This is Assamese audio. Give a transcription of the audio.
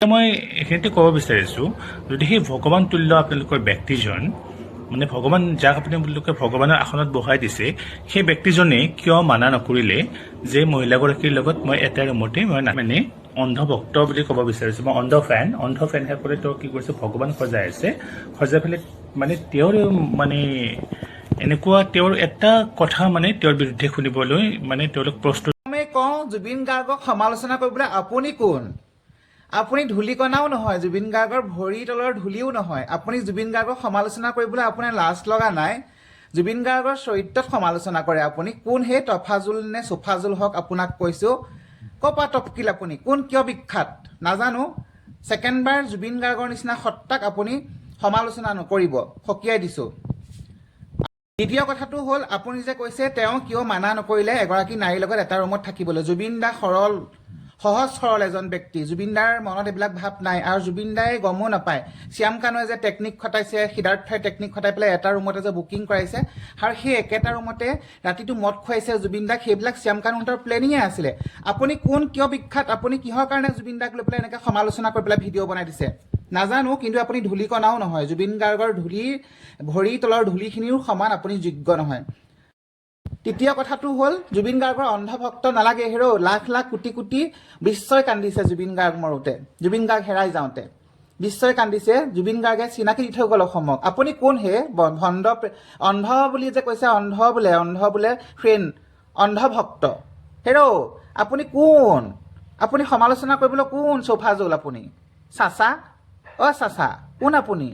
মই এইখিনিতে ক'ব বিচাৰিছোঁ যদি সেই ভগৱান তুল্য আপোনালোকৰ ব্যক্তিজন মানে ভগৱান যাক আপোনালোকে ভগৱানৰ আসনত বহাই দিছে সেই ব্যক্তিজনে কিয় মানা নকৰিলে যে মহিলাগৰাকীৰ লগত মই এটা ৰুমতে মই মানে অন্ধভক্ত বুলি ক'ব বিচাৰিছোঁ মই অন্ধ ফেন সকলে তেওঁ কি কৰিছে ভগৱান সজাই আছে সজাই পেলাই মানে তেওঁৰ মানে এনেকুৱা তেওঁৰ এটা কথা মানে তেওঁৰ বিৰুদ্ধে শুনিবলৈ মানে তেওঁলোক প্ৰস্তুত আমি কওঁ জুবিন গাৰ্গক সমালোচনা কৰিবলৈ আপুনি কোন আপুনি ধূলিকণাও নহয় জুবিন গাৰ্গৰ ভৰি তলৰ ধূলিও নহয় আপুনি জুবিন গাৰ্গক সমালোচনা কৰিবলৈ আপোনাৰ লাজ লগা নাই জুবিন গাৰ্গৰ চৰিত্ৰত সমালোচনা কৰে আপুনি কোন হে তফাজুল নে চোফাজুল হওক আপোনাক কৈছোঁ ক'পা টপকিল আপুনি কোন কিয় বিখ্যাত নাজানো ছেকেণ্ডবাৰ জুবিন গাৰ্গৰ নিচিনা সত্তাক আপুনি সমালোচনা নকৰিব সকীয়াই দিছোঁ দ্বিতীয় কথাটো হ'ল আপুনি যে কৈছে তেওঁ কিয় মানা নকৰিলে এগৰাকী নাৰীৰ লগত এটা ৰুমত থাকিবলৈ জুবিন দা সহজ সৰল এজন ব্যক্তি জুবিন দাৰ মনত এইবিলাক ভাৱ নাই আৰু জুবিন দাই গমো নাপায় শ্যাম কানুৱে যে টেকনিক খটাইছে সিদ্ধাৰ্থই টেকনিক খটাই পেলাই এটা ৰুমতে যে বুকিং কৰাইছে আৰু সেই একেটা ৰুমতে ৰাতিটো মদ খুৱাইছে জুবিন দাক সেইবিলাক শ্যাম কানুহঁতৰ প্লেনিঙে আছিলে আপুনি কোন কিয় বিখ্যাত আপুনি কিহৰ কাৰণে জুবিন দাক লৈ পেলাই এনেকৈ সমালোচনা কৰি পেলাই ভিডিঅ' বনাই দিছে নাজানো কিন্তু আপুনি ধূলিকণাও নহয় জুবিন গাৰ্গৰ ভৰি তলৰ ধূলিখিনিও সমান আপুনি যোগ্য নহয় তৃতীয় কথাটো হ'ল জুবিন গাৰ্গৰ অন্ধভক্ত নালাগে হেৰ' লাখ লাখ কোটি কোটি বিশ্বই কান্দিছে জুবিন গাৰ্গ মৰোতে জুবিন গাৰ্গ হেৰাই যাওঁতে বিশ্বই কান্দিছে জুবিন গাৰ্গে চিনাকি দি থৈ গ'ল অসমক আপুনি কোন হে অন্ধ বুলি যে কৈছে অন্ধ বোলে ফ্ৰেণ্ড অন্ধভক্ত হেৰ' আপুনি কোন আপুনি সমালোচনা কৰিবলৈ কোন চোফাজুল আপুনি চাচা চাচা কোন আপুনি